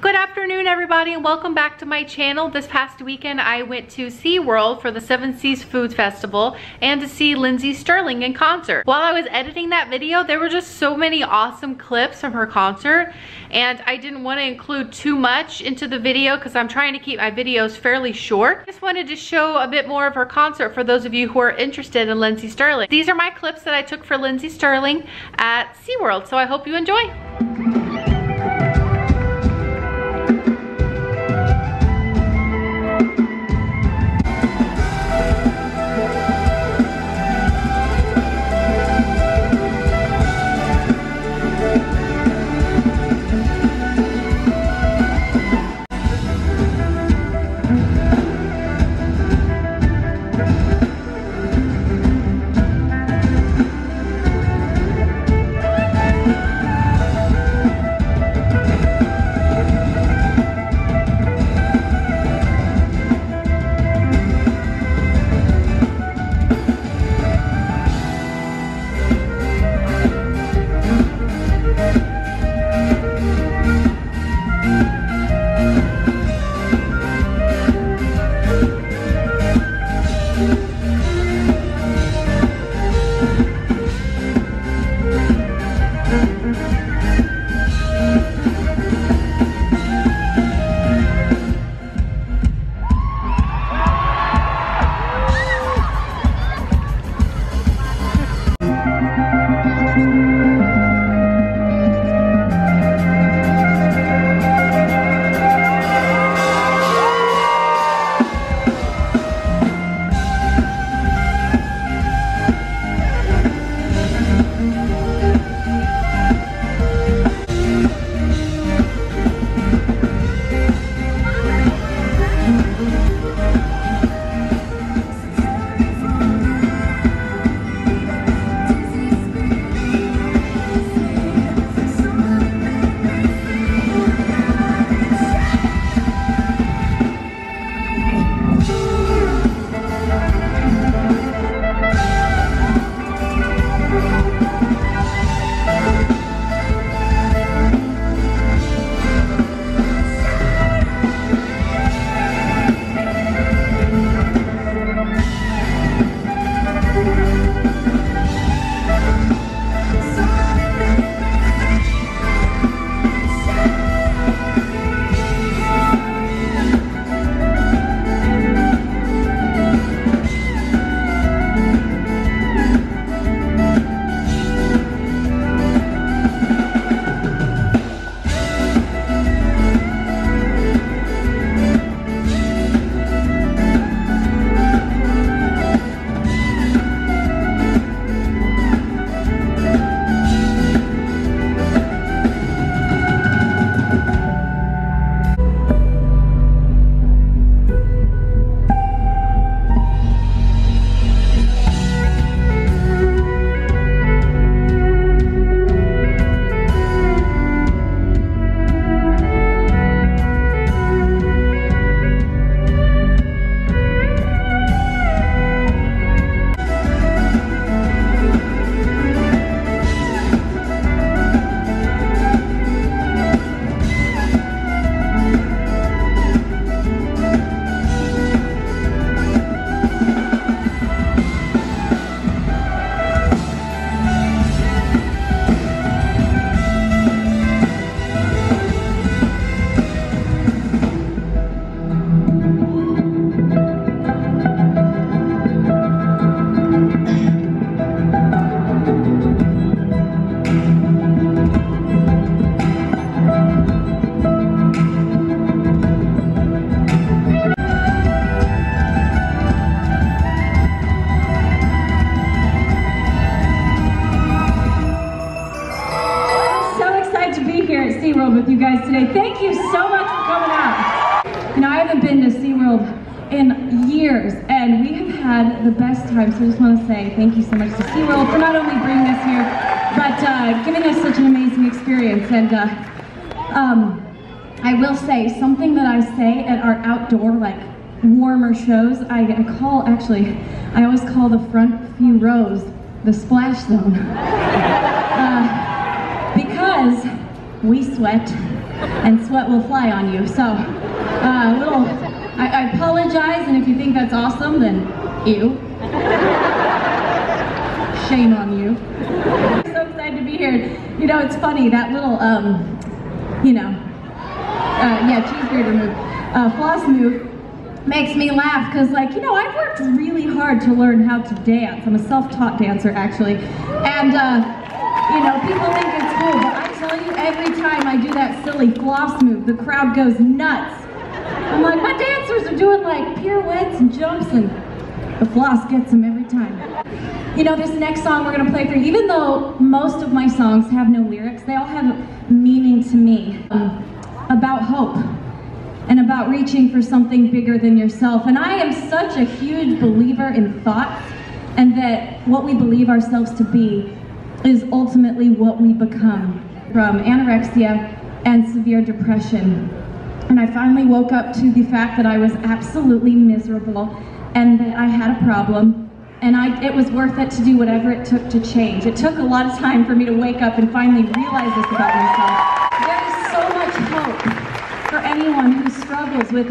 Good afternoon, everybody, and welcome back to my channel. This past weekend, I went to SeaWorld for the Seven Seas Food Festival and to see Lindsey Stirling in concert. While I was editing that video, there were just so many awesome clips from her concert, and I didn't want to include too much into the video because I'm trying to keep my videos fairly short. I just wanted to show a bit more of her concert for those of you who are interested in Lindsey Stirling. These are my clips that I took for Lindsey Stirling at SeaWorld, so I hope you enjoy. SeaWorld with you guys today. Thank you so much for coming out. You know, I haven't been to SeaWorld in years, and we have had the best time, so I just want to say thank you so much to SeaWorld for not only bringing us here, but giving us such an amazing experience. And I will say, something that I say at our outdoor, like, warmer shows, I always call the front few rows the splash zone. Because we sweat, and sweat will fly on you. So, I apologize, and if you think that's awesome, then ew. Shame on you. I'm so excited to be here. You know, it's funny, that little, cheese grater move, floss move, makes me laugh, because, like, you know, I've worked really hard to learn how to dance. I'm a self-taught dancer, actually, and, you know, people think it's cool, but I tell you, every time I do that silly floss move, the crowd goes nuts. I'm like, my dancers are doing, like, pirouettes and jumps, and the floss gets them every time. You know, this next song we're gonna play for you, even though most of my songs have no lyrics, they all have meaning to me, about hope and about reaching for something bigger than yourself. And I am such a huge believer in thoughts, and that what we believe ourselves to be is ultimately what we become. From anorexia and severe depression. And I finally woke up to the fact that I was absolutely miserable and that I had a problem, and it was worth it to do whatever it took to change. It took a lot of time for me to wake up and finally realize this about myself. There is so much hope for anyone who struggles with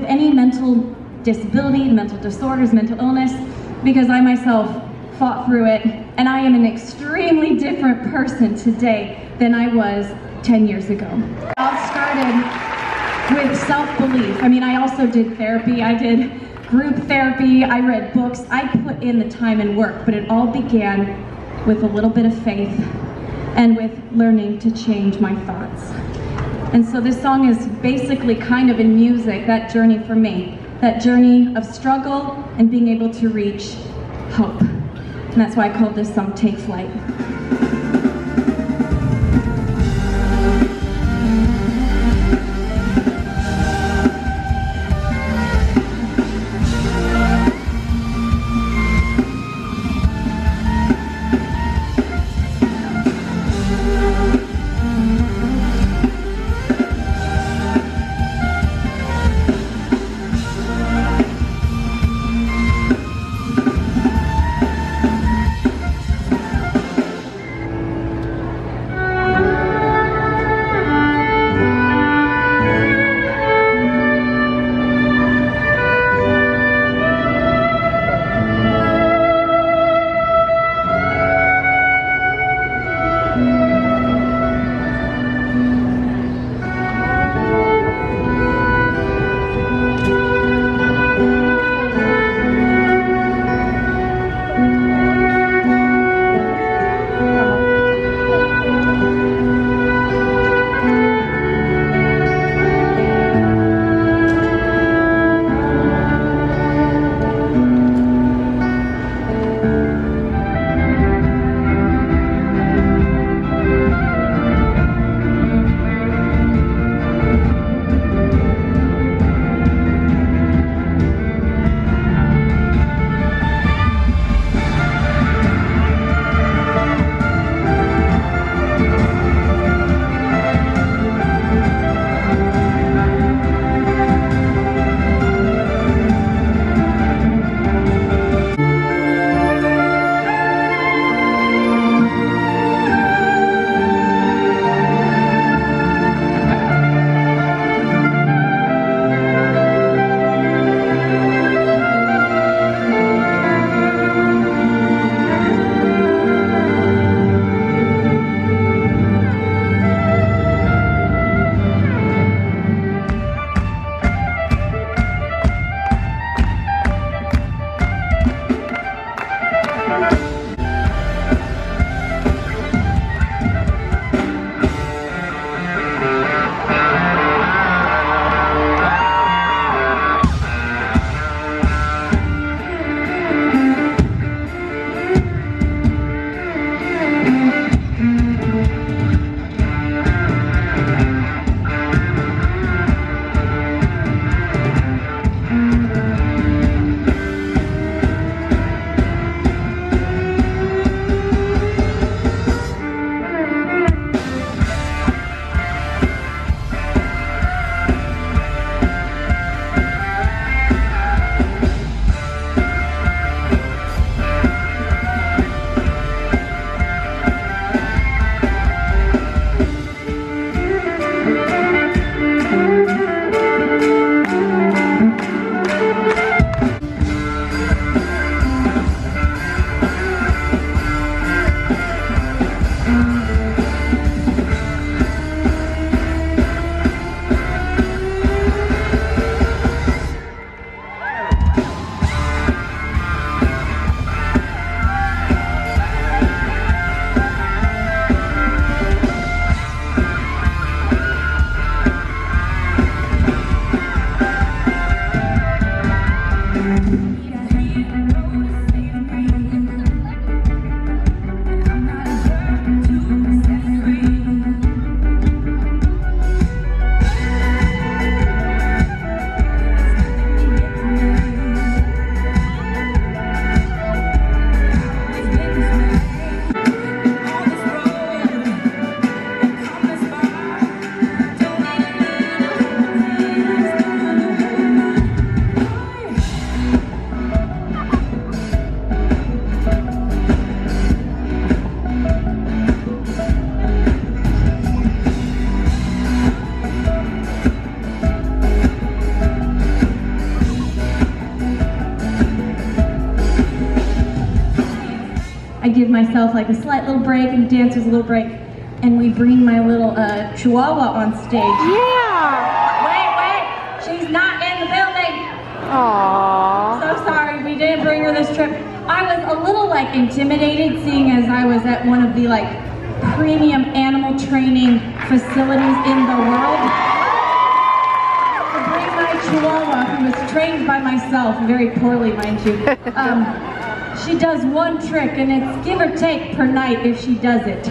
any mental disability, mental disorders, mental illness, because I myself fought through it, and I am an extremely different person today than I was 10 years ago. It all started with self-belief. I mean, I also did therapy. I did group therapy. I read books. I put in the time and work, but it all began with a little bit of faith and with learning to change my thoughts. And so this song is basically kind of in music, that journey for me, that journey of struggle and being able to reach hope. And that's why I called this song Take Flight. give myself like a slight little break and the dancers a little break, and we bring my little Chihuahua on stage. Yeah. Wait, she's not in the building. Aww. So sorry, we didn't bring her this trip. I was a little like intimidated, seeing as I was at one of the like premium animal training facilities in the world. To bring my Chihuahua, who was trained by myself, very poorly mind you. She does one trick and it's give or take per night if she does it.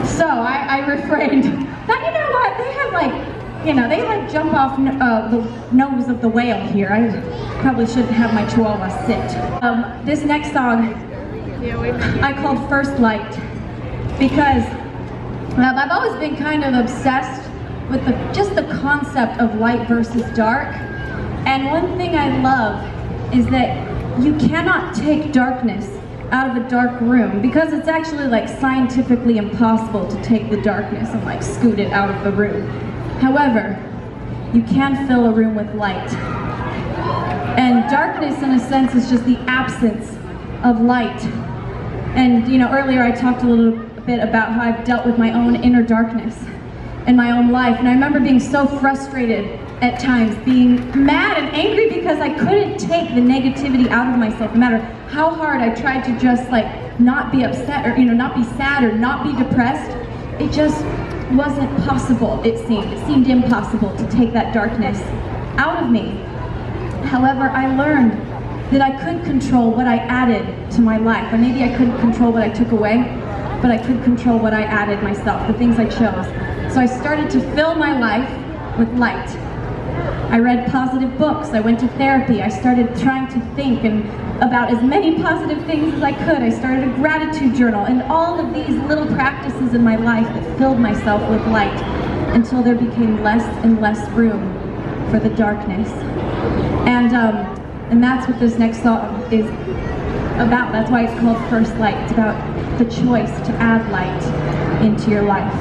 So I refrained. But you know what, they have like, you know, they like jump off the nose of the whale here. I probably shouldn't have my Chihuahua sit. This next song, I called First Light, because I've always been kind of obsessed with just the concept of light versus dark. And one thing I love is that you cannot take darkness out of a dark room, because it's actually like scientifically impossible to take the darkness and like scoot it out of the room. However, you can fill a room with light. And darkness in a sense is just the absence of light. And you know, earlier I talked a little bit about how I've dealt with my own inner darkness in my own life. And I remember being so frustrated at times, being mad and angry because I couldn't take the negativity out of myself. No matter how hard I tried to just like not be upset, or you know, not be sad or not be depressed, it just wasn't possible. It seemed impossible to take that darkness out of me. However, I learned that I could control what I added to my life. Or maybe I couldn't control what I took away, but I could control what I added myself, the things I chose. So I started to fill my life with light. I read positive books, I went to therapy, I started trying to think about as many positive things as I could. I started a gratitude journal, and all of these little practices in my life that filled myself with light until there became less and less room for the darkness. And that's what this next song is about. That's why it's called First Light. It's about the choice to add light into your life.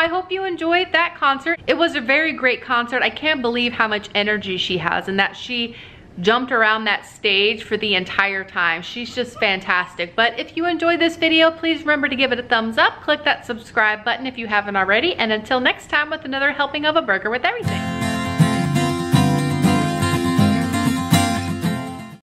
I hope you enjoyed that concert. It was a very great concert. I can't believe how much energy she has and that she jumped around that stage for the entire time. She's just fantastic. But if you enjoyed this video, please remember to give it a thumbs up. Click that subscribe button if you haven't already. And until next time with another helping of a burger with everything.